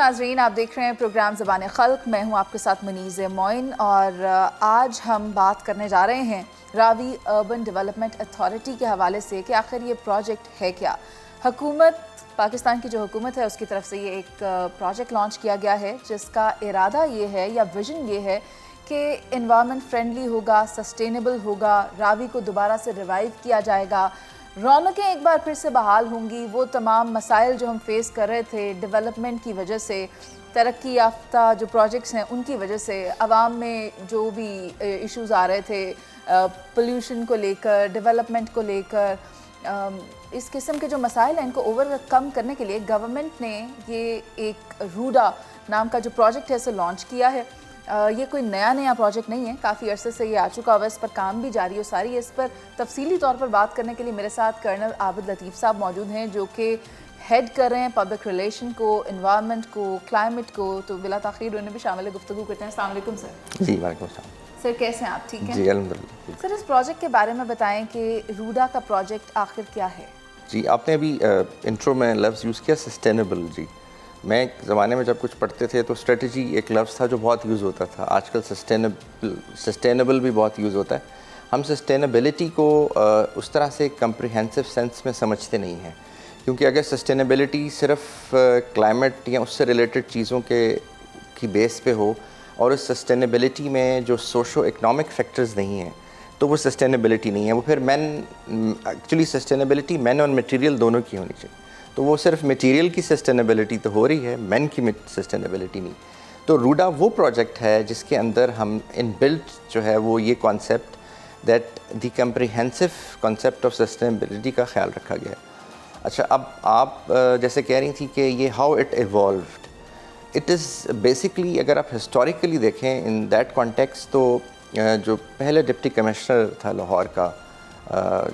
ناظرین، آپ دیکھ رہے ہیں پروگرام زبان خلق. میں ہوں آپ کے ساتھ منیز معین، اور آج ہم بات کرنے جا رہے ہیں راوی اربن ڈیولپمنٹ اتھارٹی کے حوالے سے کہ آخر یہ پروجیکٹ ہے کیا. پاکستان کی جو حکومت ہے اس کی طرف سے یہ ایک پروجیکٹ لانچ کیا گیا ہے جس کا ارادہ یہ ہے یا ویژن یہ ہے کہ انوائرمنٹ فرینڈلی ہوگا، سسٹینیبل ہوگا، راوی کو دوبارہ سے ریوائیو کیا جائے گا، رونقیں ایک بار پھر سے بحال ہوں گی. وہ تمام مسائل جو ہم فیس کر رہے تھے ڈیولپمنٹ کی وجہ سے، ترقی یافتہ جو پروجیکٹس ہیں ان کی وجہ سے، عوام میں جو بھی ایشوز آ رہے تھے پولیوشن کو لے کر، ڈیولپمنٹ کو لے کر، اس قسم کے جو مسائل ہیں ان کو اوور کم کرنے کے لیے گورنمنٹ نے یہ ایک روڈا نام کا جو پروجیکٹ ہے اسے لانچ کیا ہے. یہ کوئی نیا پروجیکٹ نہیں ہے، کافی عرصے سے یہ آ چکا ہوا ہے، اس پر کام بھی جاری ہے ساری. اس پر تفصیلی طور پر بات کرنے کے لیے میرے ساتھ کرنل عابد لطیف صاحب موجود ہیں جو کہ ہیڈ کر رہے ہیں پبلک ریلیشن کو، انوائرمنٹ کو، کلائمیٹ کو. تو بلا تاخیر انہیں بھی شامل گفتگو کرتے ہیں. السلام علیکم سر. جی وعلیکم السلام. سر کیسے ہیں آپ؟ ٹھیک ہیں جی الحمدللہ. سر اس پروجیکٹ کے بارے میں بتائیں کہ روڈا کا پروجیکٹ آخر کیا ہے؟ جی آپ نے ابھی انٹرو میں لفظ یوز کیا سسٹینیبل. جی میں ایک زمانے میں جب کچھ پڑھتے تھے تو اسٹریٹجی ایک لفظ تھا جو بہت یوز ہوتا تھا. آج کل سسٹینیبل بھی بہت یوز ہوتا ہے. ہم سسٹینیبلٹی کو اس طرح سے کمپریہنسو سینس میں سمجھتے نہیں ہیں، کیونکہ اگر سسٹینیبلٹی صرف کلائمیٹ یا اس سے ریلیٹڈ چیزوں کی بیس پہ ہو اور اس سسٹینیبلٹی میں جو سوشو اکنامک فیکٹرز نہیں ہیں تو وہ سسٹینیبلٹی نہیں ہے. وہ پھر ایکچولی سسٹینیبلٹی مین اور میٹیریل دونوں کی ہونی چاہیے. تو وہ صرف میٹیریل کی سسٹینیبلٹی تو ہو رہی ہے، مین کی سسٹینیبلٹی نہیں. تو روڈا وہ پروجیکٹ ہے جس کے اندر ہم ان بلٹ جو ہے وہ یہ concept that the comprehensive concept of sustainability کا خیال رکھا گیا ہے. اچھا اب آپ جیسے کہہ رہی تھی کہ یہ how it evolved, it is basically اگر آپ ہسٹوریکلی دیکھیں ان دیٹ کانٹیکس تو جو پہلے ڈپٹی کمشنر تھا لاہور کا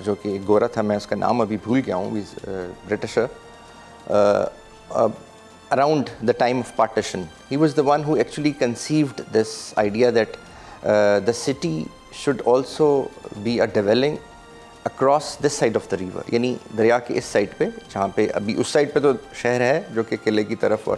جو کہ گورا تھا، میں اس کا نام ابھی بھول گیا ہوں، برٹشر. around the time of partition he was the one who actually conceived this idea that the city should also be a dwelling across this side of the river، یعنی دریا کے اس سائڈ پہ، جہاں پہ ابھی اس سائڈ پہ تو شہر ہے جو کہ قلعے کی طرف اور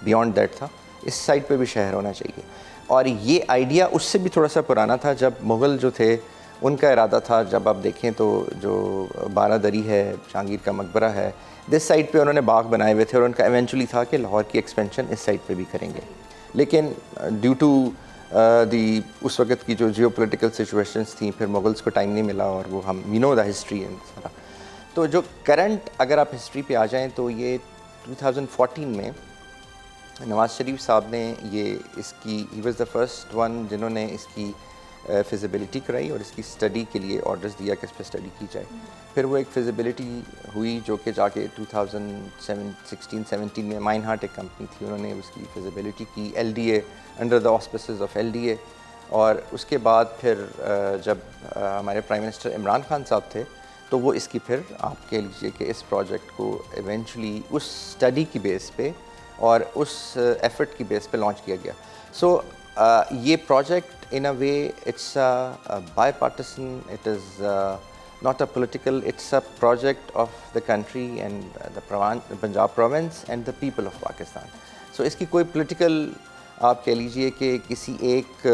بیونڈ دیٹ تھا، اس سائڈ پہ بھی شہر ہونا چاہیے. اور یہ آئیڈیا اس سے بھی تھوڑا سا پرانا تھا. جب مغل جو تھے ان کا ارادہ تھا، جب آپ دیکھیں تو جو بارہ دری ہے، جہانگیر کا مقبرہ ہے، دس سائڈ پہ انہوں نے باغ بنائے ہوئے تھے اور ان کا ایونچولی تھا کہ لاہور کی ایکسپینشن اس سائڈ پہ بھی کریں گے. لیکن ڈیو ٹو دی اس وقت کی جو جیو پولیٹیکل سچویشنس تھیں، پھر مغلس کو ٹائم نہیں ملا اور وہ ہم وی نو دا ہسٹری اینڈ سارا. تو جو کرنٹ اگر آپ ہسٹری پہ آ جائیں تو یہ 2014 میں نواز شریف صاحب نے یہ اس کی he was the first one جنہوں نے اس کی فیزیبلٹی کرائی اور اس کی اسٹڈی کے لیے آرڈرز دیا کہ اس پہ اسٹڈی کی جائے. پھر وہ ایک فیزیبلٹی ہوئی جو کہ جا کے 2016-17 میں مائن ہارٹ ایک کمپنی تھی، انہوں نے اس کی فیزیبلٹی کی LDA under the آسپیسز of LDA. اور اس کے بعد پھر جب ہمارے پرائم منسٹر عمران خان صاحب تھے تو وہ اس کی پھر آپ کہہ لیجیے کہ اس پروجیکٹ کو ایونچولی اس اسٹڈی کی بیس پہ اور اس ایفرٹ کی بیس پہ لانچ کیا گیا. سو یہ project in a way it's a bipartisan, it is not a political, it's a project of the country and the Punjab province and the people of Pakistan. So اس کی کوئی political آپ کہہ لیجئے کہ کسی ایک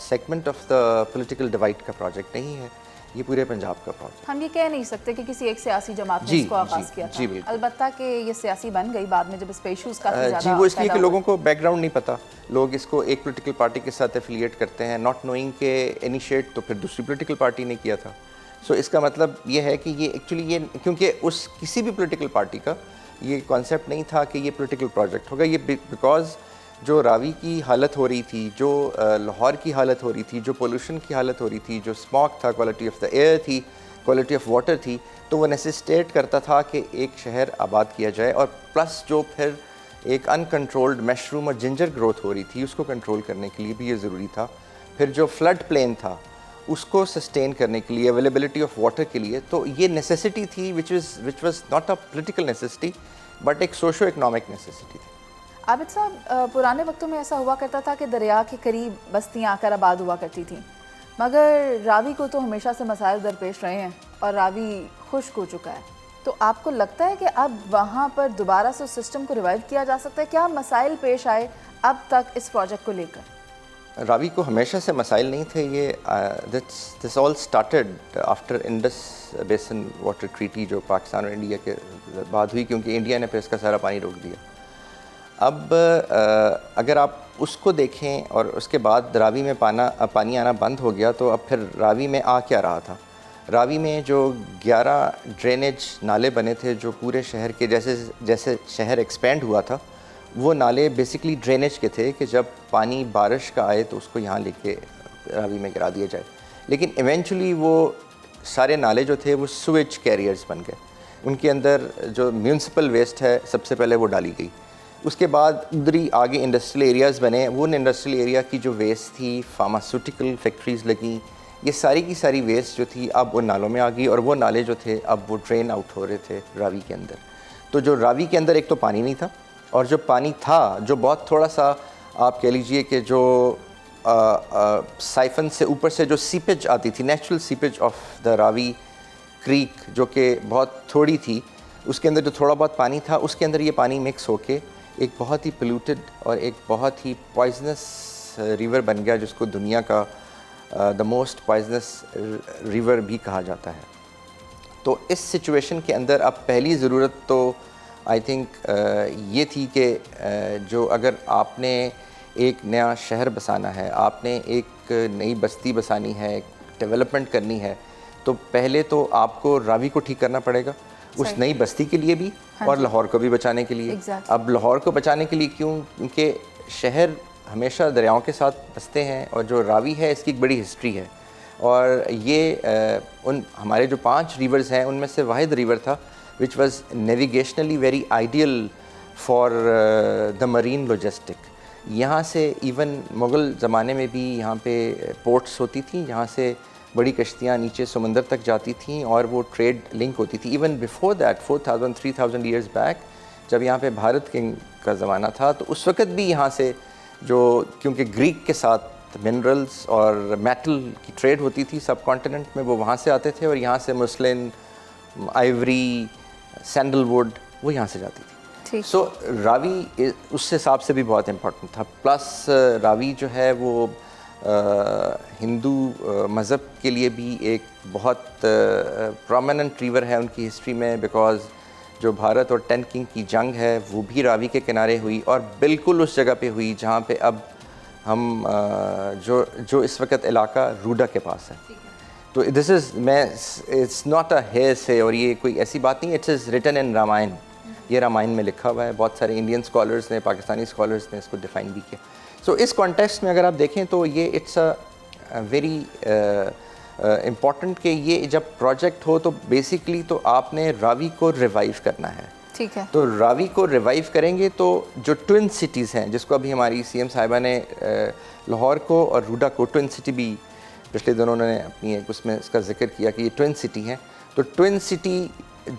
segment of the political divide کا project نہیں ہے، یہ پورے پنجاب کا پروجیکٹ. ہم یہ کہہ نہیں سکتے کہ کسی ایک سیاسی جماعت نے اس کو آغاز کیا تھا. البتہ کہ یہ سیاسی بن گئی بعد میں جب اس پہ ایشوز کافی زیادہ. جی وہ اس لیے کہ لوگوں کو بیک گراؤنڈ نہیں پتہ، لوگ اس کو ایک پولیٹیکل پارٹی کے ساتھ ایفیلیٹ کرتے ہیں ناٹ نوئنگ کہ انیشیٹ تو پھر دوسری پولیٹیکل پارٹی نے کیا تھا. سو اس کا مطلب یہ ہے کہ یہ ایکچولی یہ کیونکہ اس کسی بھی پولیٹیکل پارٹی کا یہ کانسیپٹ نہیں تھا کہ یہ پولیٹیکل پروجیکٹ ہوگا. یہ بیکاز جو راوی کی حالت ہو رہی تھی، جو لاہور کی حالت ہو رہی تھی، جو پولوشن کی حالت ہو رہی تھی، جو اسموک تھا، کوالٹی آف دا ایئر تھی، کوالٹی آف واٹر تھی، تو وہ نیسیسٹیٹ کرتا تھا کہ ایک شہر آباد کیا جائے. اور پلس جو پھر ایک ان کنٹرولڈ مشروم اور جنجر گروتھ ہو رہی تھی اس کو کنٹرول کرنے کے لیے بھی یہ ضروری تھا. پھر جو فلڈ پلین تھا اس کو سسٹین کرنے کے لیے، اویلیبلٹی آف واٹر کے لیے، تو یہ نیسیسٹی تھی which was not a political necessity but ایک سوشو اکنامک نیسیسٹی تھی. عابد صاحب، پرانے وقتوں میں ایسا ہوا کرتا تھا کہ دریا کے قریب بستیاں آ کر آباد ہوا کرتی تھیں، مگر راوی کو تو ہمیشہ سے مسائل درپیش رہے ہیں اور راوی خشک ہو چکا ہے. تو آپ کو لگتا ہے کہ اب وہاں پر دوبارہ سے سسٹم کو ریوائیو کیا جا سکتا ہے؟ کیا مسائل پیش آئے اب تک اس پروجیکٹ کو لے کر؟ راوی کو ہمیشہ سے مسائل نہیں تھے. یہ دس آل اسٹارٹڈ آفٹر انڈس بیسن واٹر ٹریٹی جو پاکستان اور انڈیا کے بعد ہوئی, کیونکہ انڈیا نے پھر اس کا سارا پانی روک دیا. اب اگر آپ اس کو دیکھیں اور اس کے بعد راوی میں پانی آنا بند ہو گیا, تو اب پھر راوی میں آ کیا رہا تھا؟ راوی میں جو 11 ڈرینیج نالے بنے تھے جو پورے شہر کے جیسے شہر ایکسپینڈ ہوا تھا, وہ نالے بیسکلی ڈرینیج کے تھے کہ جب پانی بارش کا آئے تو اس کو یہاں لے کے راوی میں گرا دیا جائے. لیکن ایونچولی وہ سارے نالے جو تھے وہ سویج کیریئرز بن گئے. ان کے اندر جو میونسپل ویسٹ ہے سب سے پہلے وہ ڈالی گئی. اس کے بعد ادھری آگے انڈسٹریل ایریاز بنے. وہ انڈسٹریل ایریا کی جو ویسٹ تھی, فارماسیوٹیکل فیکٹریز لگیں, یہ ساری کی ساری ویسٹ جو تھی اب ان نالوں میں آ گئی, اور وہ نالے جو تھے اب وہ ڈرین آؤٹ ہو رہے تھے راوی کے اندر. تو جو راوی کے اندر ایک تو پانی نہیں تھا, اور جو پانی تھا جو بہت تھوڑا سا آپ کہہ لیجئے کہ جو سائفن سے اوپر سے جو سیپیج آتی تھی, natural seepage of the Ravi creek, جو کہ بہت تھوڑی تھی, اس کے اندر جو تھوڑا بہت پانی تھا اس کے اندر یہ پانی مکس ہو کے ایک بہت ہی پلیوٹڈ اور ایک بہت ہی پوائزنس ریور بن گیا, جس کو دنیا کا دا موسٹ پوائزنس ریور بھی کہا جاتا ہے. تو اس سچویشن کے اندر اب پہلی ضرورت تو آئی تھنک یہ تھی کہ جو اگر آپ نے ایک نیا شہر بسانا ہے, آپ نے ایک نئی بستی بسانی ہے, ڈیولپمنٹ کرنی ہے, تو پہلے تو آپ کو راوی کو ٹھیک کرنا پڑے گا اس نئی بستی کے لیے بھی, اور لاہور کو بھی بچانے کے لیے. اب لاہور کو بچانے کے لیے کیوں؟ کیونکہ شہر ہمیشہ دریاؤں کے ساتھ بستے ہیں, اور جو راوی ہے اس کی ایک بڑی ہسٹری ہے, اور یہ ہمارے جو 5 ریورز ہیں ان میں سے واحد ریور تھا which was navigationally very ideal for the marine logistic. یہاں سے ایون مغل زمانے میں بھی یہاں پہ پورٹس ہوتی تھیں, یہاں سے بڑی کشتیاں نیچے سمندر تک جاتی تھیں, اور وہ ٹریڈ لنک ہوتی تھی. Even before that 4000-3000 years back جب یہاں پہ بھارت کنگ کا زمانہ تھا, تو اس وقت بھی یہاں سے جو کیونکہ گریک کے ساتھ منرلز اور میٹل کی ٹریڈ ہوتی تھی سب کانٹیننٹ میں, وہ وہاں سے آتے تھے, اور یہاں سے مسلن, آئیوری, سینڈل ووڈ وہ یہاں سے جاتی تھی. سو راوی اس حساب سے بھی بہت امپورٹنٹ تھا. پلس راوی جو ہے وہ ہندو مذہب کے لیے بھی ایک بہت پرومیننٹ ریور ہے ان کی ہسٹری میں, بیکاز جو بھارت اور 10 کنگ کی جنگ ہے وہ بھی راوی کے کنارے ہوئی, اور بالکل اس جگہ پہ ہوئی جہاں پہ اب ہم جو اس وقت علاقہ روڈا کے پاس ہے. تو this is it's not a hearsay, اور یہ کوئی ایسی بات نہیں, it's is written in Ramayan. یہ رامائن میں لکھا ہوا ہے, بہت سارے انڈین اسکالرس نے, پاکستانی اسکالرس نے اس کو ڈیفائن بھی کیا. سو اس کانٹیکسٹ میں اگر آپ دیکھیں تو یہ اٹس اے ویری امپورٹنٹ کہ یہ جب پروجیکٹ ہو تو بیسکلی تو آپ نے راوی کو ریوائیو کرنا ہے. ٹھیک ہے. تو راوی کو ریوائیو کریں گے تو جو ٹوئن سٹیز ہیں, جس کو ابھی ہماری سی ایم صاحبہ نے لاہور کو اور روڈا کو ٹوئن سٹی بھی پچھلے دنوں انہوں نے اپنی ایک اس میں اس کا ذکر کیا کہ یہ ٹوئن سٹی ہیں. تو ٹوئن سٹی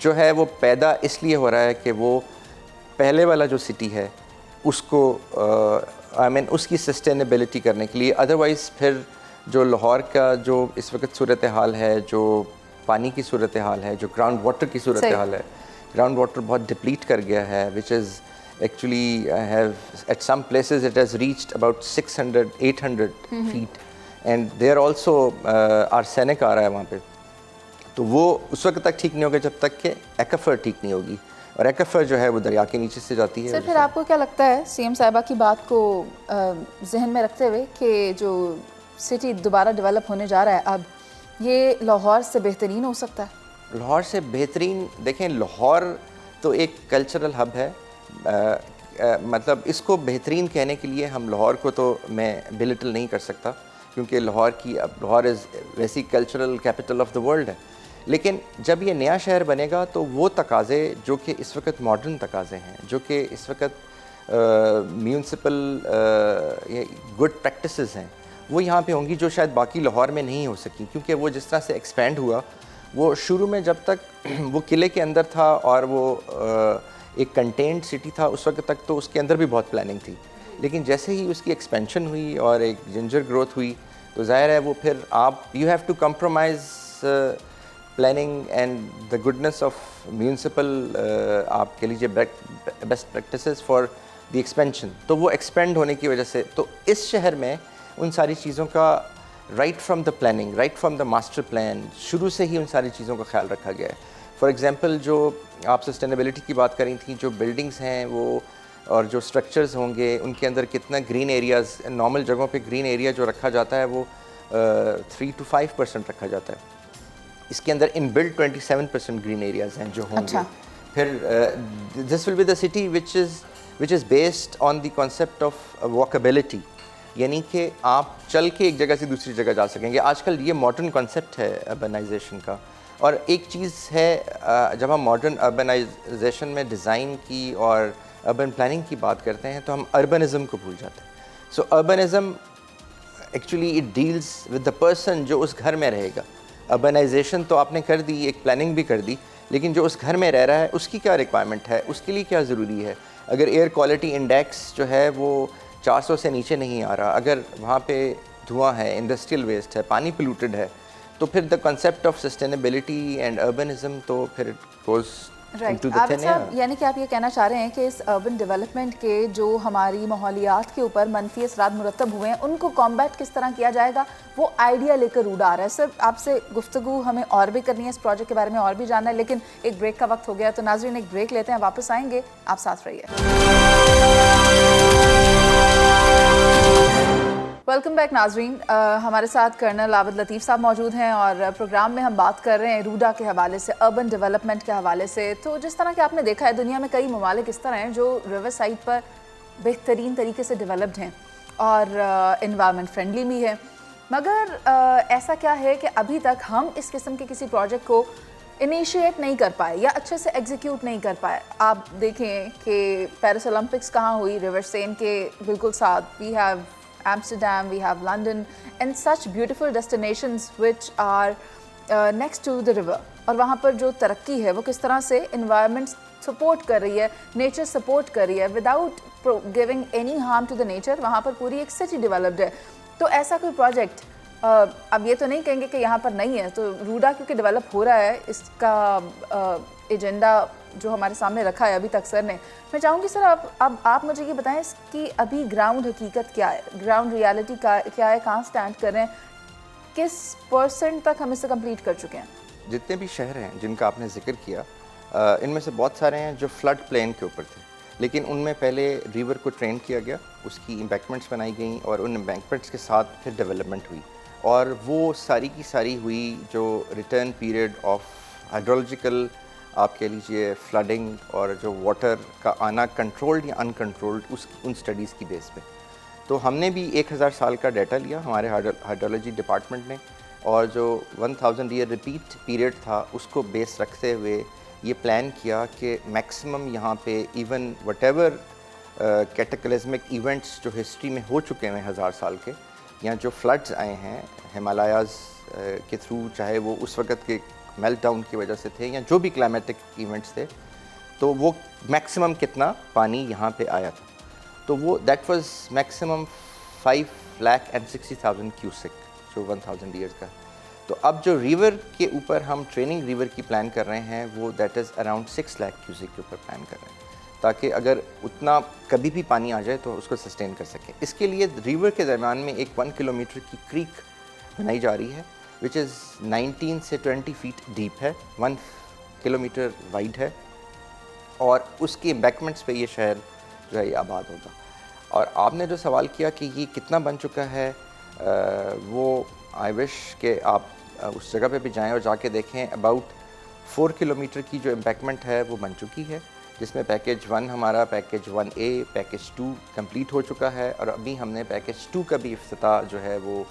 جو ہے وہ پیدا اس لیے ہو رہا ہے کہ وہ پہلے والا جو سٹی ہے اس کو اس کی سسٹینیبلٹی کرنے کے لیے. ادروائز پھر جو لاہور کا جو اس وقت صورتحال ہے, جو پانی کی صورتحال ہے, جو گراؤنڈ واٹر کی صورتحال ہے, گراؤنڈ واٹر بہت ڈپلیٹ کر گیا ہے, which is actually have at some places it has reached about 600-800 feet, and there also arsenic آ رہا ہے وہاں پہ. تو وہ اس وقت تک ٹھیک نہیں ہوگا جب تک کہ ایکویفر ٹھیک نہیں ہوگی, اور ایکویفر جو ہے وہ دریا کے نیچے سے جاتی ہے. سر پھر آپ کو کیا لگتا ہے سی ایم صاحبہ کی بات کو ذہن میں رکھتے ہوئے کہ جو سٹی دوبارہ ڈیولپ ہونے جا رہا ہے اب, یہ لاہور سے بہترین ہو سکتا ہے؟ لاہور سے بہترین دیکھیں, لاہور تو ایک کلچرل ہب ہے, مطلب اس کو بہترین کہنے کے لیے ہم لاہور کو تو میں بلٹل نہیں کر سکتا, کیونکہ لاہور از ویسی cultural capital of the world ہے. لیکن جب یہ نیا شہر بنے گا تو وہ تقاضے جو کہ اس وقت ماڈرن تقاضے ہیں, جو کہ اس وقت میونسپل گڈ پریکٹسز ہیں, وہ یہاں پہ ہوں گی, جو شاید باقی لاہور میں نہیں ہو سکی. کیونکہ وہ جس طرح سے ایکسپینڈ ہوا, وہ شروع میں جب تک وہ قلعے کے اندر تھا اور وہ ایک کنٹینڈ سٹی تھا, اس وقت تک تو اس کے اندر بھی بہت پلاننگ تھی. لیکن جیسے ہی اس کی ایکسپینشن ہوئی اور ایک جنجر گروتھ ہوئی, تو ظاہر ہے وہ پھر آپ you have to compromise planning and the goodness of municipal آپ کہہ لیجیے best practices for the expansion. تو وہ ایکسپینڈ ہونے کی وجہ سے تو اس شہر میں ان ساری چیزوں کا right from the planning, right from the master plan, شروع سے ہی ان ساری چیزوں کا خیال رکھا گیا ہے. فار ایگزامپل جو آپ سسٹینیبلٹی کی بات کری تھیں, جو بلڈنگس ہیں وہ اور جو اسٹرکچرز ہوں گے ان کے اندر کتنا گرین ایریاز, نارمل جگہوں پہ گرین ایریا جو رکھا جاتا ہے وہ 3 to 5% رکھا جاتا ہے. اس کے اندر ان بلڈ 27% گرین ایریاز ہیں جو ہوں گے. پھر this will be the city which is based on the concept of walkability, یعنی کہ آپ چل کے ایک جگہ سے دوسری جگہ جا سکیں گے. آج کل یہ ماڈرن کانسیپٹ ہے اربنائزیشن کا. اور ایک چیز ہے, جب ہم ماڈرن اربنائزیشن میں ڈیزائن کی اور اربن پلاننگ کی بات کرتے ہیں تو ہم اربنزم کو بھول جاتے ہیں. So urbanism actually it deals with the person جو اس گھر میں رہے گا. اربنائزیشن تو آپ نے کر دی, ایک پلاننگ بھی کر دی, لیکن جو اس گھر میں رہ رہا ہے اس کی کیا ریکوائرمنٹ ہے, اس کے لیے کیا ضروری ہے. اگر ایئر کوالٹی انڈیکس جو ہے وہ 400 سے نیچے نہیں آ رہا, اگر وہاں پہ دھواں ہے, انڈسٹریل ویسٹ ہے, پانی پلیوٹڈ ہے, تو پھر the concept of sustainability and urbanism تو پھر goes into the thin air. یعنی کہ آپ یہ کہنا چاہ رہے ہیں کہ اس اربن ڈیولپمنٹ کے جو ہماری ماحولیات کے اوپر منفی اثرات مرتب ہوئے ہیں ان کو کمبیٹ کس طرح کیا جائے گا, وہ آئیڈیا لے کر روڈا آ رہا ہے. سر آپ سے گفتگو ہمیں اور بھی کرنی ہے, اس پروجیکٹ کے بارے میں اور بھی جاننا ہے, لیکن ایک بریک کا وقت ہو گیا. تو ناظرین ایک بریک لیتے ہیں, واپس آئیں گے, آپ ساتھ رہیے. ویلکم بیک ناظرین. ہمارے ساتھ کرنل عابد لطیف صاحب موجود ہیں اور پروگرام میں ہم بات کر رہے ہیں روڈا کے حوالے سے, اربن ڈیولپمنٹ کے حوالے سے. تو جس طرح کہ آپ نے دیکھا ہے دنیا میں کئی ممالک اس طرح ہیں جو ریور سائڈ پر بہترین طریقے سے ڈیولپڈ ہیں اور انوائرمنٹ فرینڈلی بھی ہیں, مگر ایسا کیا ہے کہ ابھی تک ہم اس قسم کے کسی پروجیکٹ کو انیشیٹ نہیں کر پائے یا اچھے سے ایگزیکیوٹ نہیں کر پائے. آپ دیکھیں کہ پیرس اولمپکس کہاں ہوئی, ریور سین کے بالکل ساتھ. We have Amsterdam, we have London and such beautiful destinations which are next to the river. اور وہاں پر جو ترقی ہے وہ کس طرح سے environment سپورٹ کر رہی ہے, نیچر سپورٹ کر رہی ہے without giving any harm to the nature. وہاں پر پوری ایک سٹی ڈیولپڈ ہے. تو ایسا کوئی پروجیکٹ اب یہ تو نہیں کہیں گے کہ یہاں پر نہیں ہے. تو روڈا کیونکہ ڈیولپ ہو رہا ہے, اس کا ایجنڈا جو ہمارے سامنے رکھا ہے ابھی تک سر نے, میں چاہوں گی سر اب آپ مجھے یہ بتائیں اس کی ابھی گراؤنڈ حقیقت کیا ہے, گراؤنڈ ریالٹی کیا ہے, کہاں سٹینڈ کر رہے ہیں, کس پرسنٹ تک ہم اسے کمپلیٹ کر چکے ہیں. جتنے بھی شہر ہیں جن کا آپ نے ذکر کیا, ان میں سے بہت سارے ہیں جو فلڈ پلین کے اوپر تھے, لیکن ان میں پہلے ریور کو ٹرین کیا گیا, اس کی امبینکمنٹس بنائی گئیں اور ان امبینکمنٹس کے ساتھ پھر ڈیولپمنٹ ہوئی, اور وہ ساری کی ساری ہوئی جو ریٹرن پیریڈ آف ہائیڈرولوجیکل آپ کہہ لیجئے فلڈنگ اور جو واٹر کا آنا کنٹرولڈ یا ان کنٹرولڈ ان اسٹڈیز کی بیس پہ. تو ہم نے بھی 1000 سال کا ڈیٹا لیا ہمارے ہائیڈرولوجی ڈپارٹمنٹ نے, اور جو 1000 ایئر ریپیٹ پیریڈ تھا اس کو بیس رکھتے ہوئے یہ پلان کیا کہ میکسیمم یہاں پہ ایون وٹ ایور کیٹاکلزمک ایونٹس جو ہسٹری میں ہو چکے ہیں 1000 سال کے, یا جو فلڈز آئے ہیں ہمالیاز کے تھرو, چاہے وہ اس وقت کے میلٹ ڈاؤن کی وجہ سے تھے یا جو بھی کلائمیٹک ایونٹس تھے, تو وہ میکسیمم کتنا پانی یہاں پہ آیا تھا. تو وہ دیٹ واز میکسیمم 5,60,000 کیوسک جو 1000 ایئرس کا. تو اب جو ریور کے اوپر ہم ٹریننگ ریور کی پلان کر رہے ہیں وہ that is around 6 lakh cusec کے اوپر پلان کر رہے ہیں, تاکہ اگر اتنا کبھی بھی پانی آ جائے تو اس کو سسٹین کر سکیں. اس کے لیے ریور کے درمیان میں ایک 1 کلومیٹر کی کریک بنائی جا رہی ہے وچ از 19 سے 20 فیٹ ڈیپ ہے, 1 کلومیٹر وائڈ ہے, اور اس کے امبیکمنٹس پہ یہ شہر جو ہے یہ آباد ہوگا. اور آپ نے جو سوال کیا کہ یہ کتنا بن چکا ہے, وہ آئی وش کہ آپ اس جگہ پہ بھی جائیں اور جا کے دیکھیں. اباؤٹ 4 کلومیٹر کی جو امبیکمنٹ ہے وہ بن چکی ہے, جس میں پیکیج 1 ہمارا, پیکیج 1A, پیکیج 2 کمپلیٹ ہو چکا ہے, اور ابھی ہم نے پیکیج 2 کا بھی افتتاح جو ہے وہ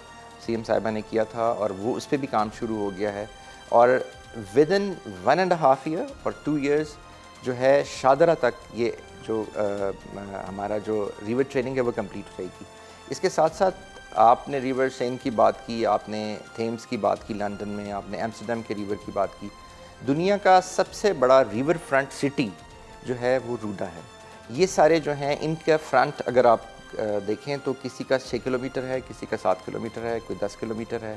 سی ایم صاحبہ نے کیا تھا, اور وہ اس پہ بھی کام شروع ہو گیا ہے. اور ود ان 1.5 ایئر اور 2 ایئرز جو ہے شادرہ تک یہ جو ہمارا جو ریور ٹریننگ ہے وہ کمپلیٹ ہو جائے گی. اس کے ساتھ ساتھ آپ نے ریور سین کی بات کی, آپ نے تھیمس کی بات کی لنڈن میں, آپ نے ایمسٹرڈیم کے ریور کی بات کی. دنیا کا سب سے بڑا ریور فرنٹ سٹی جو ہے وہ روڈا ہے. یہ سارے جو ہیں ان کا فرنٹ اگر آپ دیکھیں تو کسی کا 6 کلومیٹر ہے, کسی کا 7 کلومیٹر ہے, کوئی 10 کلومیٹر ہے.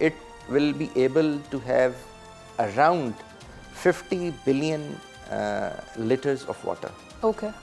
it will be able to have around 50 billion liters of water. Okay.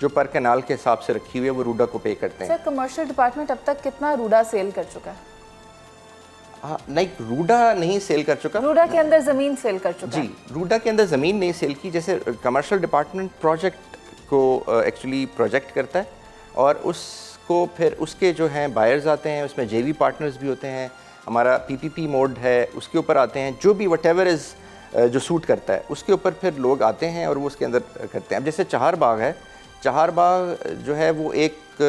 جو پر کنال کے حساب سے رکھی ہوئی ہے وہ روڈا کو پے کرتے ہیں. سر کمرشل ڈپارٹمنٹ اب تک کتنا روڈا سیل کر چکا ہے؟ نہیں روڈا نہیں سیل کر چکا, روڈا کے اندر زمین سیل کر چکا ہے. جی روڈا کے اندر زمین نہیں سیل کی. جیسے کمرشل ڈپارٹمنٹ پروجیکٹ کو ایکچولی پروجیکٹ کرتا ہے اور اس کو پھر اس کے جو ہیں بائرز آتے ہیں, اس میں جے وی پارٹنرز بھی ہوتے ہیں, ہمارا پی پی پی موڈ ہے اس کے اوپر آتے ہیں, جو بھی وٹ ایور از جو سوٹ کرتا ہے اس کے اوپر پھر لوگ آتے ہیں اور وہ اس کے اندر کرتے ہیں. اب جیسے چہار باغ ہے, چہار باغ جو ہے وہ ایک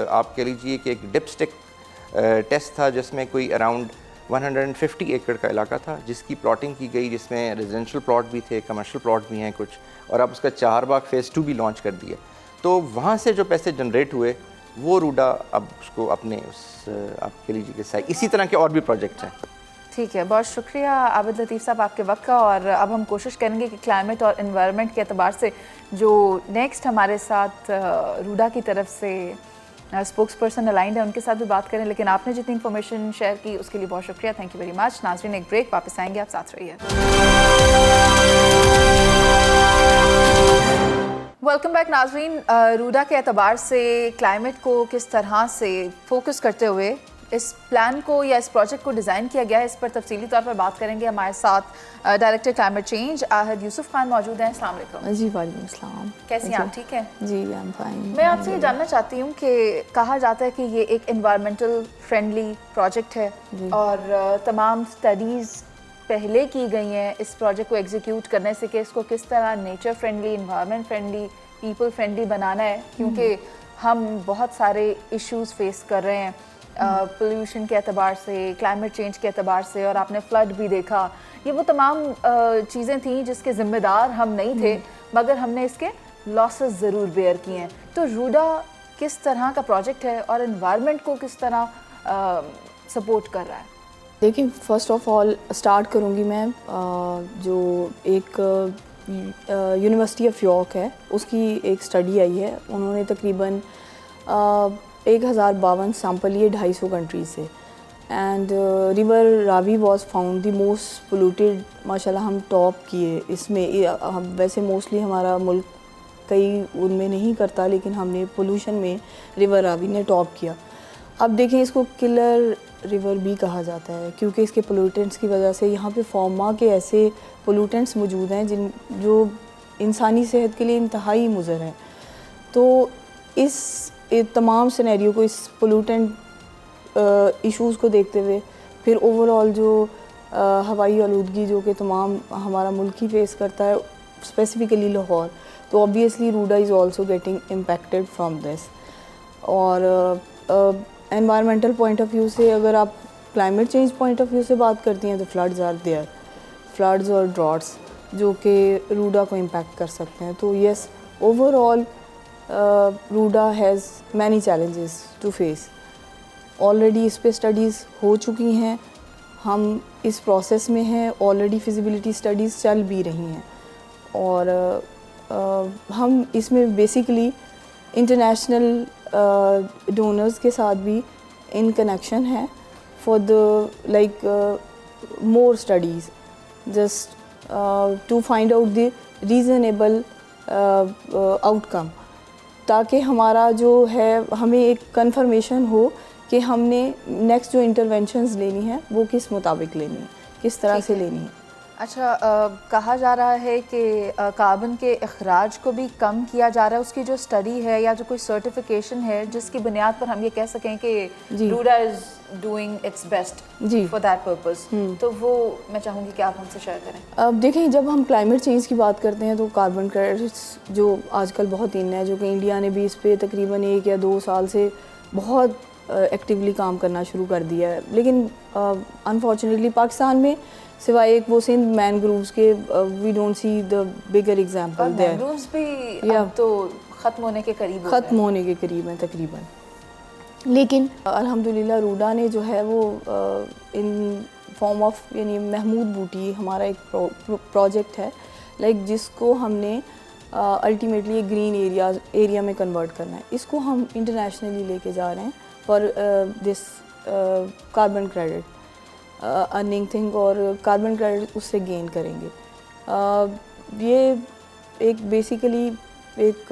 آپ کہہ لیجیے کہ ایک ڈپ سٹک ٹیسٹ تھا جس میں کوئی اراؤنڈ 150 ایکڑ کا علاقہ تھا جس کی پلاٹنگ کی گئی, جس میں ریزیڈنشل پلاٹ بھی تھے, کمرشل پلاٹ بھی ہیں کچھ, اور اب اس کا چہار باغ فیز 2 بھی لانچ کر دیا. تو وہاں سے جو پیسے جنریٹ ہوئے وہ روڈا اب اس کو اپنے اس آپ کہہ لیجیے کہ اسی طرح کے اور بھی پروجیکٹس ہیں. ٹھیک ہے, بہت شکریہ عابد لطیف صاحب آپ کے وقت کا. اور اب ہم کوشش کریں گے کہ کلائمیٹ اور انوائرمنٹ کے اعتبار سے جو نیکسٹ ہمارے ساتھ روڈا کی طرف سے اسپوکس پرسن الائنڈ ہے ان کے ساتھ بھی بات کریں, لیکن آپ نے جتنی انفارمیشن شیئر کی اس کے لیے بہت شکریہ. Thank you very much. ناظرین ایک بریک, واپس آئیں گے, آپ ساتھ رہیے. ویلکم بیک ناظرین. روڈا کے اعتبار سے کلائمیٹ کو کس طرح سے فوکس کرتے ہوئے اس پلان کو یا اس پروجیکٹ کو ڈیزائن کیا گیا ہے, اس پر تفصیلی طور پر بات کریں گے. ہمارے ساتھ ڈائریکٹر کلائمیٹ چینج آہد یوسف خان موجود ہیں. السلام علیکم. جی وعلیکم السلام. کیسی ہیں آپ, ٹھیک ہیں؟ جی آئی ایم فائن. میں آپ سے یہ جاننا چاہتی ہوں کہ کہا جاتا ہے کہ یہ ایک انوائرمنٹل فرینڈلی پروجیکٹ ہے اور تمام اسٹڈیز پہلے کی گئی ہیں اس پروجیکٹ کو ایگزیکیوٹ کرنے سے کہ اس کو کس طرح nature friendly, environment friendly, people friendly بنانا ہے, کیونکہ ہم بہت سارے ایشوز فیس کر رہے ہیں پولیوشن کے اعتبار سے, کلائمیٹ چینج کے اعتبار سے, اور آپ نے فلڈ بھی دیکھا. یہ وہ تمام چیزیں تھیں جس کے ذمہ دار ہم نہیں تھے, مگر ہم نے اس کے لاسز ضرور بیئر کیے ہیں. تو روڈا کس طرح کا پروجیکٹ ہے اور انوائرمنٹ کو کس طرح سپورٹ کر رہا ہے؟ دیکھیں فرسٹ آف آل اسٹارٹ کروں گی میں جو ایک یونیورسٹی آف یارک ہے اس کی ایک اسٹڈی آئی ہے. انہوں نے تقریباً 1052 سیمپل لیے 250 کنٹریز سے, and river Ravi was found the most polluted. ماشاء اللہ ہم ٹاپ کیے اس میں. ویسے موسٹلی ہمارا ملک کئی ان میں نہیں کرتا, لیکن ہم نے پولوشن میں ریور راوی نے ٹاپ کیا. اب دیکھیں اس کو کلر ریور بھی کہا جاتا ہے کیونکہ اس کے پولوٹنٹس کی وجہ سے یہاں پہ فارما کے ایسے پولوٹنٹس موجود ہیں جو انسانی صحت کے لیے انتہائی مضر ہیں. تو اس تمام سینیریو کو, اس پولوٹنٹ ایشوز کو دیکھتے ہوئے, پھر اوور آل جو ہوائی آلودگی جو کہ تمام ہمارا ملک ہی فیس کرتا ہے, اسپیسیفکلی لاہور, تو obviously RUDA is also getting impacted from this. اور انوائرمنٹل پوائنٹ آف ویو سے اگر آپ climate change point of view سے بات کرتی ہیں تو فلڈز آر دیئر, فلڈز اور ڈراٹس جو کہ روڈا کو امپیکٹ کر سکتے ہیں. تو yes overall RUDA has many challenges to face. Already اس پہ اسٹڈیز ہو چکی ہیں, ہم اس پروسیس میں ہیں, آلریڈی فیزیبلٹی اسٹڈیز چل بھی رہی ہیں, اور ہم اس میں بیسیکلی انٹرنیشنل ڈونرز کے ساتھ بھی ان کنیکشن ہے for the like more studies just to find out the reasonable outcome, تاکہ ہمارا جو ہے ہمیں ایک کنفرمیشن ہو کہ ہم نے نیکسٹ جو انٹرونشنز لینی ہیں وہ کس مطابق لینی ہے, کس طرح سے لینی ہے. اچھا, کہا جا رہا ہے کہ کاربن کے اخراج کو بھی کم کیا جا رہا ہے. اس کی جو اسٹڈی ہے یا جو کوئی سرٹیفیکیشن ہے جس کی بنیاد پر ہم یہ کہہ سکیں کہ RUDA is doing its best for that purpose, تو وہ میں چاہوں گی کہ آپ ہم سے شیئر کریں. اب دیکھیں جب ہم کلائمیٹ چینج کی بات کرتے ہیں تو کاربن کریڈٹس جو آج کل بہت ان ہے, جو کہ انڈیا نے بھی اس پہ تقریباً 1 یا 2 سال سے بہت ایکٹیولی کام کرنا شروع کر دیا ہے. لیکن انفارچونیٹلی پاکستان میں سوائے ایک وہ سندھ مینگرووز کے we don't see the bigger example there. Mangroves بھی اب تو ختم ہونے کے قریب ہیں تقریباً. لیکن الحمدللہ روڈا نے جو ہے وہ ان فارم آف یعنی محمود بوٹی ہمارا ایک پروجیکٹ ہے لائک جس کو ہم نے الٹیمیٹلی ایک گرین ایریا میں کنورٹ کرنا ہے. اس کو ہم انٹرنیشنلی لے کے جا رہے ہیں for this carbon credit earning thing, اور کاربن کریڈٹ اس سے گین کریں گے. یہ ایک بیسیکلی ایک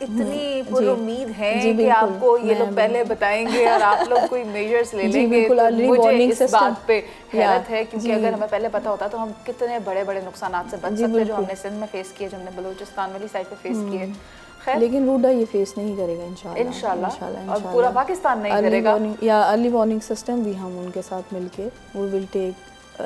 اتنی پر امید ہیں جی کہ آپ کو یہ لوگ پہلے بتائیں گے اور آپ لوگ کوئی میجرز لے لیں گے. مجھے اس بات پہ حیرت ہے کیونکہ اگر ہمیں پہلے پتا ہوتا تو ہم کتنے بڑے بڑے نقصانات سے بچ سکتے جو ہم نے سندھ میں فیس کیے, جو ہم نے بلوچستان والی سائڈ پہ فیس کیے. لیکن روڈا یہ فیس نہیں کرے گا انشاءاللہ, اور پورا پاکستان نہیں کرے گا. یا ارلی وارننگ سسٹم بھی ہم ان کے ساتھ مل کے we will take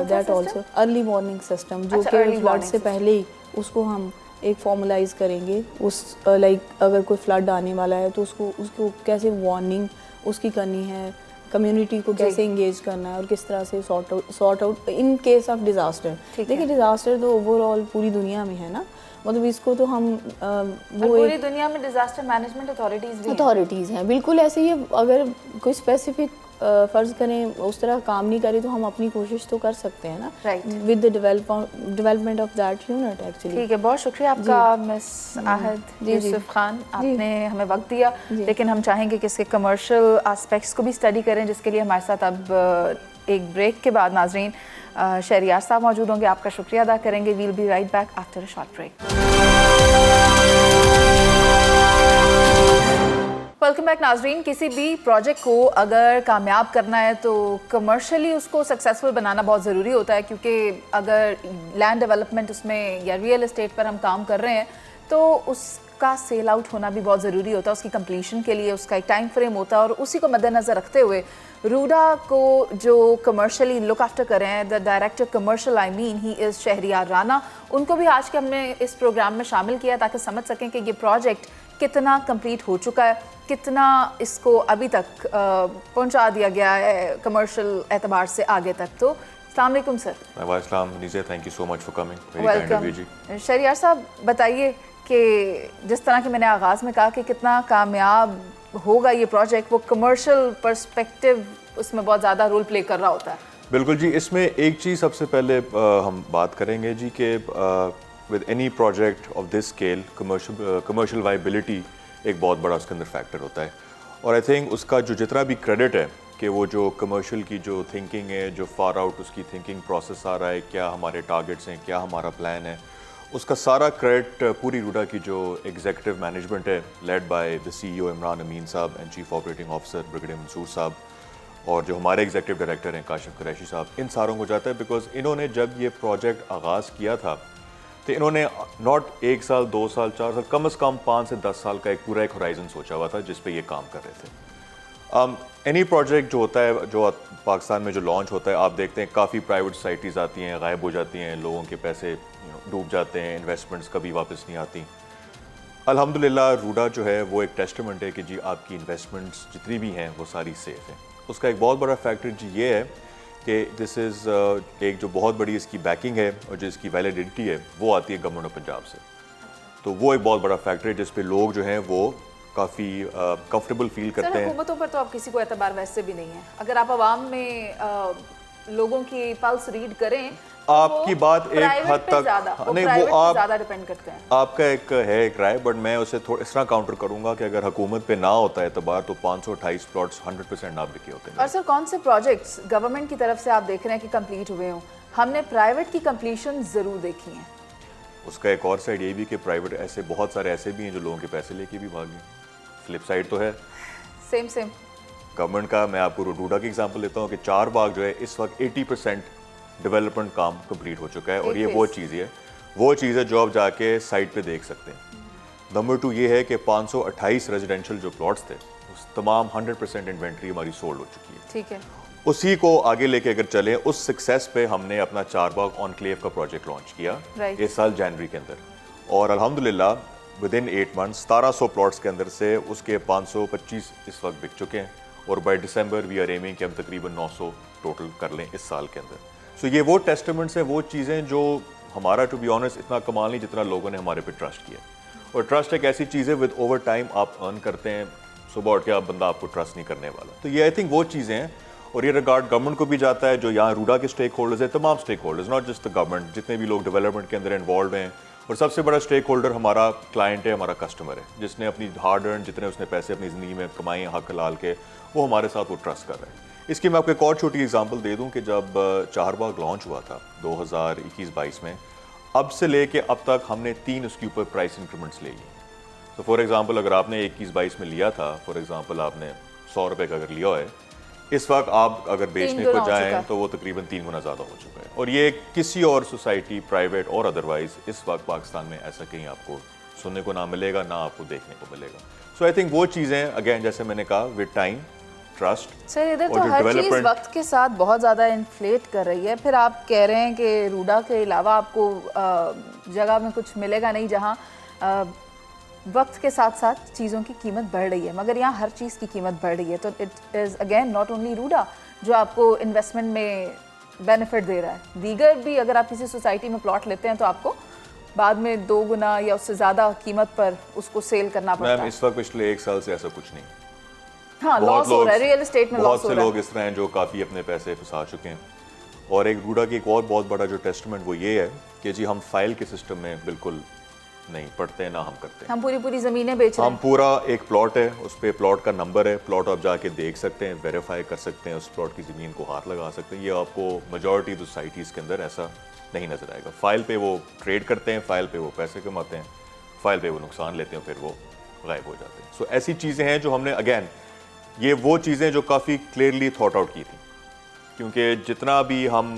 that also. Early warning system جو کہ فلڈ سے پہلے ہی اس کو ہم ایک فارملائز کریں گے. اس لائک اگر کوئی فلڈ آنے والا ہے تو اس کو کیسے وارننگ اس کی کرنی ہے, کمیونٹی کو کیسے انگیج کرنا ہے اور کس طرح سے sort out in case of disaster. دیکھیے ڈیزاسٹر تو اوور آل پوری دنیا میں ہے نا, مطلب اس کو تو ہم وہ پوری دنیا میں ڈیزاسٹر مینجمنٹ اتھارٹیز ہیں بالکل ایسے ہی. اگر کوئی اسپیسیفک فرض کریں اس طرح کام نہیں کرے تو ہم اپنی کوشش تو کر سکتے ہیں نا with the development of that unit actually. ٹھیک ہے, بہت شکریہ آپ کا مس آہد یوسف خان, آپ نے ہمیں وقت دیا. لیکن ہم چاہیں گے کہ اس کے کمرشل آسپیکٹس کو بھی اسٹڈی کریں, جس کے لیے ہمارے ساتھ اب ایک بریک کے بعد ناظرین شہریار صاحب موجود ہوں گے. آپ کا شکریہ ادا کریں گے. We'll be right back after a short break. Welcome back ناظرین. کسی بھی پروجیکٹ کو اگر کامیاب کرنا ہے تو کمرشلی اس کو سکسیزفل بنانا بہت ضروری ہوتا ہے, کیونکہ اگر لینڈ ڈیولپمنٹ اس میں یا ریئل اسٹیٹ پر ہم کام کر رہے ہیں تو اس کا سیل آؤٹ ہونا بھی بہت ضروری ہوتا ہے. اس کی کمپلیشن کے لیے اس کا ایک ٹائم فریم ہوتا ہے, اور اسی کو مد نظر رکھتے ہوئے روڈا کو جو کمرشلی لک آفٹر کر رہے ہیں, دا ڈائریکٹر کمرشل ہی از شہریار رانا, ان کو بھی آج کے ہم نے اس پروگرام میں شامل کیا تاکہ سمجھ سکیں کہ یہ پروجیکٹ کتنا کمپلیٹ ہو چکا ہے, کتنا اس کو ابھی تک پہنچا دیا گیا ہے کمرشل اعتبار سے آگے تک. تو السلام علیکم سر. وعلیکم السلام نیزے, thank you so much for coming. Welcome. Shehryar صاحب بتائیے کہ جس طرح کہ میں نے آغاز میں کہا کہ کتنا کامیاب ہوگا یہ پروجیکٹ, وہ کمرشل پرسپیکٹیو اس میں بہت زیادہ رول پلے کر رہا ہوتا ہے. بالکل جی, اس میں ایک چیز سب سے پہلے ہم بات کریں گے جی کہ with any project of this scale commercial viability ایک بہت بڑا اس کے اندر فیکٹر ہوتا ہے. اور آئی تھنک اس کا جو جتنا بھی کریڈٹ ہے کہ وہ جو کمرشل کی جو تھنکنگ ہے, جو فار آؤٹ اس کی تھنکنگ پروسیس آ رہا ہے, کیا ہمارے ٹارگیٹس ہیں, کیا ہمارا پلان ہے, اس کا سارا کریڈٹ پوری روڈا کی جو ایگزیکٹو مینجمنٹ ہے led by the C E O Imran Amin صاحب and chief operating officer brigadier Mansoor صاحب, اور جو ہمارے ایگزیکٹو ڈائریکٹر ہیں کاشف قریشی صاحب, ان ساروں کو جاتا ہے. بیکاز انہوں نے جب یہ پروجیکٹ آغاز کیا تھا تو انہوں نے ناٹ 1 سال 2 سال 4 سال, کم از کم 5 سے 10 سال کا ایک پورا ایک ہورائزن سوچا ہوا تھا جس پہ یہ کام کر رہے تھے. اینی پروجیکٹ جو ہوتا ہے, جو پاکستان میں جو لانچ ہوتا ہے, آپ دیکھتے ہیں کافی پرائیویٹ سوسائٹیز آتی ہیں, غائب ہو جاتی ہیں, لوگوں کے پیسے ڈوب جاتے ہیں, انویسٹمنٹس کبھی واپس نہیں آتی. الحمدللہ روڈا جو ہے وہ ایک ٹیسٹمنٹ ہے کہ جی آپ کی انویسٹمنٹس جتنی بھی ہیں وہ ساری سیف ہیں. اس کا ایک بہت بڑا فیکٹر جی یہ ہے کہ دس از ایک جو بہت بڑی اس کی بیکنگ ہے اور جو اس کی ویلیڈیٹی ہے وہ آتی ہے گورنمنٹ آف پنجاب سے. تو وہ ایک بہت بڑا فیکٹر ہے جس پہ لوگ جو ہیں وہ کافی کمفرٹیبل فیل کرتے ہیں. حکومتوں پر تو اب کسی کو اعتبار ویسے بھی نہیں ہے. اگر آپ عوام میں لوگوں کی پلس ریڈ کریں, آپ کی بات ایک حد تک نہیں, وہ آپ زیادہ ڈیپینڈ کرتے ہیں. آپ کا ایک ہے ایک رائے, بٹ میں اسے تھوڑا اس طرح کاؤنٹر کروں گا کہ اگر حکومت پہ نہ ہوتا ہے اعتبار تو 528 پلاٹس 100% نہ بکے ہوتے ہیں. اور سر کون سے پروجیکٹس گورنمنٹ کی طرف سے آپ دیکھ رہے ہیں کہ کمپلیٹ ہوئے ہوں؟ ہم نے پرائیویٹ کی کمپلیشن ضرور دیکھی ہیں. اس کا ایک اور سائڈ یہ بھی کہ پرائیویٹ ایسے بہت سارے ایسے بھی ہیں جو لوگوں کے پیسے لے کے بھی بھاگ گئے. فلپ سائڈ تو ہے سیم گورنمنٹ کا. میں آپ کو روڈا کی ایگزامپل لیتا ہوں کہ 4 باغ جو ہے اس وقت 80% ڈیولپمنٹ کام کمپلیٹ ہو چکا ہے, اور یہ وہ چیز ہے جو آپ جا کے سائٹ پہ دیکھ سکتے ہیں. نمبر 2 یہ ہے کہ 528 ریزیڈینشیل جو پلاٹس تھے اس تمام 100% انوینٹری ہماری سولڈ ہو چکی ہے. ٹھیک ہے, اسی کو آگے لے کے اگر چلیں, اس سکسیس پہ ہم نے اپنا 4 باغ آن کلیو کا پروجیکٹ لانچ کیا اس سال جنوری کے اندر, اور الحمدللہ ود ان 8 months 1700 پلاٹس کے اندر سے اس کے 525 اس وقت بک چکے ہیں, اور by December we are aiming کہ ہم تقریباً 900 ٹوٹل کر لیں اس سال کے اندر. سو یہ وہ ٹیسٹمنٹس ہیں, وہ چیزیں جو ہمارا ٹو بی آنیسٹ اتنا کمال نہیں جتنا لوگوں نے ہمارے پہ ٹرسٹ کیا. اور ٹرسٹ ایک ایسی چیز ہے ود اوور ٹائم آپ ارن کرتے ہیں, صبح اٹھ کے آپ بندہ آپ کو ٹرسٹ نہیں کرنے والا. تو یہ آئی تھنک وہ چیزیں ہیں, اور یہ ریگارڈ گورنمنٹ کو بھی جاتا ہے جو یہاں روڈا کے اسٹیک ہولڈرز ہیں, تمام stake holders, not just the government, جتنے بھی لوگ ڈیولپمنٹ کے اندر انوالوڈ ہیں. اور سب سے بڑا اسٹیک ہولڈر ہمارا کلائنٹ ہے, ہمارا کسٹمر ہے, جس نے اپنی ہارڈ ارن جتنے اس نے پیسے اپنی زندگی میں کمائے ہیں حق حلال کے, وہ ہمارے ساتھ وہ ٹرسٹ کر رہے ہیں. اس کی میں آپ کو ایک اور چھوٹی ایگزامپل دے دوں کہ جب 4 باغ لانچ ہوا تھا 2021-22 میں, اب سے لے کے اب تک ہم نے 3 اس کے اوپر پرائس انکریمنٹس لے لی. تو فار ایگزامپل اگر آپ نے 21-22 میں لیا تھا، فار ایگزامپل آپ نے 100 روپے کا اگر لیا ہے، اس وقت آپ اگر بیچنے کو جائیں تو وہ تقریباً 3 گنا زیادہ ہو چکا ہے. اور یہ کسی اور سوسائٹی پرائیویٹ اور ادروائز اس وقت پاکستان میں ایسا کہیں آپ کو سننے کو نہ ملے گا، نہ آپ کو دیکھنے کو ملے گا. سو آئی تھنک وہ چیزیں اگین جیسے میں نے کہا ود ٹائم ٹرسٹ. سر ادھر تو ہر چیز وقت کے ساتھ بہت زیادہ انفلیٹ کر رہی ہے. پھر آپ کہہ رہے ہیں کہ روڈا کے علاوہ آپ کو جگہ میں کچھ ملے گا نہیں جہاں وقت کے ساتھ ساتھ چیزوں کی قیمت بڑھ رہی ہے، مگر یہاں ہر چیز کی قیمت بڑھ رہی ہے. تو it is again not only RUDA جو آپ کو انویسٹمنٹ میں بینیفٹ دے رہا ہے، دیگر بھی اگر آپ کسی سوسائٹی میں پلاٹ لیتے ہیں تو آپ کو بعد میں 2 گنا یا اس سے زیادہ قیمت پر اس کو سیل کرنا پڑتا ہے. میم اس وقت پچھلے 1 سال سے ایسا کچھ نہیں. ہاں لاس ہو رہا ہے ریئل اسٹیٹ میں، بہت سے لوگ اس طرح ہیں جو کافی اپنے پیسے پھنسا چکے ہیں. اور ایک روڈا کی ایک اور بہت بڑا جو ٹیسٹمنٹ وہ یہ ہے کہ جی ہم فائل کے سسٹم میں بالکل نہیں پڑھتے ہیں، نہ ہم کرتے ہیں. ہم پوری زمینیں بیچ رہے ہیں. ہم پورا ایک پلاٹ ہے، اس پہ پلاٹ کا نمبر ہے، پلاٹ آپ جا کے دیکھ سکتے ہیں، ویریفائی کر سکتے ہیں، اس پلاٹ کی زمین کو ہاتھ لگا سکتے ہیں. یہ آپ کو میجورٹی سوسائٹیز کے اندر ایسا نہیں نظر آئے گا. فائل پہ وہ ٹریڈ کرتے ہیں، فائل پہ وہ پیسے کماتے ہیں، فائل پہ وہ نقصان لیتے ہیں، پھر وہ غائب ہو جاتے ہیں. سو ایسی چیزیں ہیں جو ہم نے اگین یہ وہ چیزیں جو کافی کلیئرلی تھاٹ آؤٹ کی تھیں، کیونکہ جتنا بھی ہم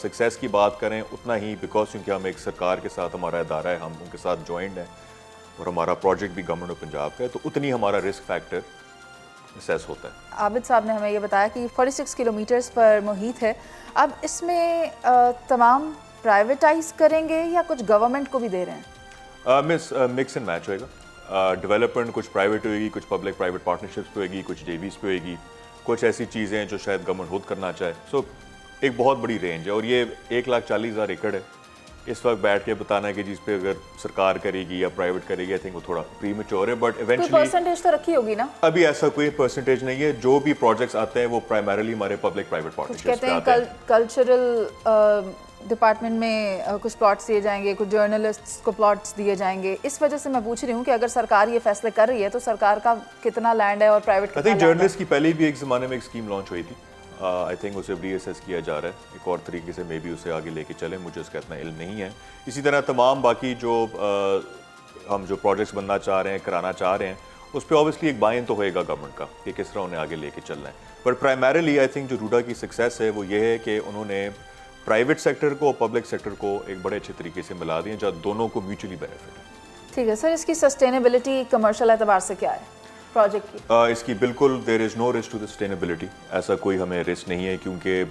سکسیس کی بات کریں اتنا ہی بیکاز کیونکہ ہم ایک سرکار کے ساتھ ہمارا ادارہ ہے، ہم ان کے ساتھ جوائنڈ ہیں اور ہمارا پروجیکٹ بھی گورنمنٹ آف پنجاب کا ہے، تو اتنی ہمارا رسک فیکٹر اسیس ہوتا ہے. عابد صاحب نے ہمیں یہ بتایا کہ 46 کلومیٹرز پر محیط ہے. اب اس میں تمام پرائیویٹائز کریں گے یا کچھ گورنمنٹ کو بھی دے رہے ہیں؟ مکس اینڈ میچ ہوئے گا. ڈیولپمنٹ کچھ پرائیویٹ ہوئے گی، کچھ پبلک پرائیویٹ پارٹنرشپس پہ ہوئے گی، کچھ JVs پہ ہوئے گی، کچھ ایسی چیزیں جو شاید گورنمنٹ خود کرنا چاہے. سو ایک بہت بڑی رینج ہے اور یہ 1,40,000 ایکڑ ہے. اس وقت بیٹھ کے بتانا ہے کہ جس پہ اگر سرکار کرے گی یا پرائیویٹ کرے گی، آئی تھنک وہ تھوڑا پری میچور ہے. بٹ ایونچولی پرسنٹیج تو رکھی ہوگی نا؟ ابھی ایسا کوئی پرسنٹیج نہیں ہے. جو بھی پروجیکٹس آتے ہیں وہ پرائمریلی ہمارے پبلک پرائیویٹ پارٹنرشپس پہ آتے ہیں. کلچرل ڈپارٹمنٹ میں کچھ پلاٹس دیے جائیں گے، کچھ جرنلسٹس کو پلاٹس دیے جائیں گے. اس وجہ سے میں پوچھ رہی ہوں کہ اگر سرکار یہ فیصلے کر رہی ہے تو سرکار کا کتنا لینڈ ہے اور پرائیویٹ کتنا لینڈ ہے؟ جرنلسٹ کی پہلے بھی ایک زمانے میں ایک اسکیم لانچ ہوئی تھی. آئی تھنک اسے ری ایسیس کیا جا رہا ہے ایک اور طریقے سے، مے بی اسے آگے لے کے چلیں، مجھے اس کا اتنا علم نہیں ہے. اسی طرح تمام باقی جو ہم جو پروجیکٹس بننا چاہ رہے ہیں، کرانا چاہ رہے ہیں، اس پہ اوبیسلی ایک بائن تو ہوئے گا گورنمنٹ کا کہ کس طرح انہیں آگے لے کے چلنا ہے. بٹ پرائمریلی آئی تھنک جو روڈا کی سکسیس ہے وہ یہ ہے کہ انہوں نے پرائیویٹ سیکٹر کو اور پبلک سیکٹر کو ایک بڑے اچھے طریقے سے ملا دیا جہاں دونوں کو میوچولی بینیفٹ ہے. ٹھیک ہے سر، اس کی سسٹینیبلٹی کمرشل اعتبار سے کیا ہے پروجیکٹ کی؟ اس کی بالکل دیر از no risk to the sustainability. ایسا کوئی ہمیں رسک نہیں ہے کیونکہ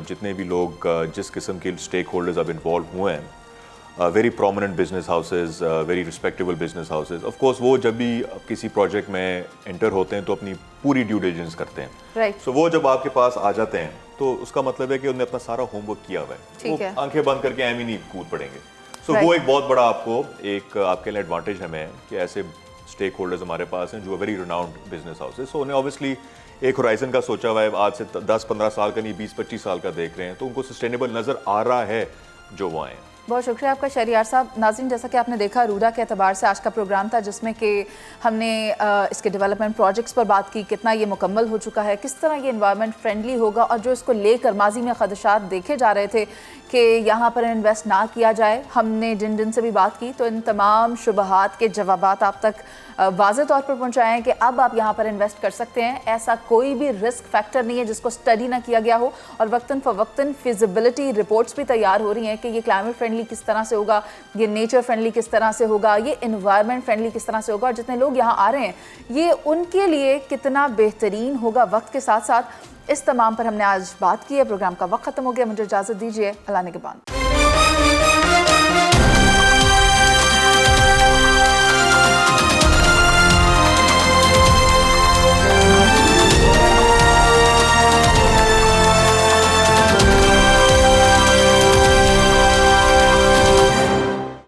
جتنے بھی لوگ جس قسم کے اسٹیک ہولڈرز اب انوالو ہوئے ہیں، very prominent business houses, very respectable business houses, of course وہ جب بھی کسی پروجیکٹ میں انٹر ہوتے ہیں تو اپنی پوری ڈیو ڈیلیجنس کرتے ہیں. رائٹ. سو وہ جب آپ کے پاس آ جاتے ہیں تو اس کا مطلب ہے کہ انہوں نے اپنا سارا ہوم ورک کیا ہوا ہے. وہ آنکھیں بند کر کے نہیں کود پڑیں گے. سو وہ ایک بہت بڑا آپ کو ایک آپ کے لیے ایڈوانٹیج ہمیں ہے کہ ایسے اسٹیک ہولڈرز ہمارے پاس ہیں جو ویری ریناؤنڈ بزنس ہاؤسز. سو انہیں اوبیسلی ایک ہورائزن کا سوچا ہوا ہے، آج سے 10-15 سال کا نہیں 20-25 سال کا دیکھ رہے ہیں، تو ان کو سسٹینیبل نظر آ رہا ہے جو وہ آئے ہیں. بہت شکریہ آپ کا شہریار صاحب. ناظرین، جیسا کہ آپ نے دیکھا روڈا کے اعتبار سے آج کا پروگرام تھا جس میں کہ ہم نے اس کے ڈیولپمنٹ پروجیکٹس پر بات کی، کتنا یہ مکمل ہو چکا ہے، کس طرح یہ انوائرمنٹ فرینڈلی ہوگا، اور جو اس کو لے کر ماضی میں خدشات دیکھے جا رہے تھے کہ یہاں پر انویسٹ نہ کیا جائے، ہم نے جن سے بھی بات کی تو ان تمام شبہات کے جوابات آپ تک واضح طور پر پہنچائے ہیں کہ اب آپ یہاں پر انویسٹ کر سکتے ہیں. ایسا کوئی بھی رسک فیکٹر نہیں ہے جس کو اسٹڈی نہ کیا گیا ہو، اور وقتاً فوقتاً فیزیبلٹی رپورٹس بھی تیار ہو رہی ہیں کہ یہ کلائمیٹ فرینڈلی کس طرح سے ہوگا، یہ نیچر فرینڈلی کس طرح سے ہوگا، یہ انوائرمنٹ فرینڈلی کس طرح سے ہوگا، اور جتنے لوگ یہاں آ رہے ہیں یہ ان کے لیے کتنا بہترین ہوگا وقت کے ساتھ ساتھ. اس تمام پر ہم نے آج بات کی ہے. پروگرام کا وقت ختم ہو گیا، مجھے اجازت دیجیے. اللہ نگہبان.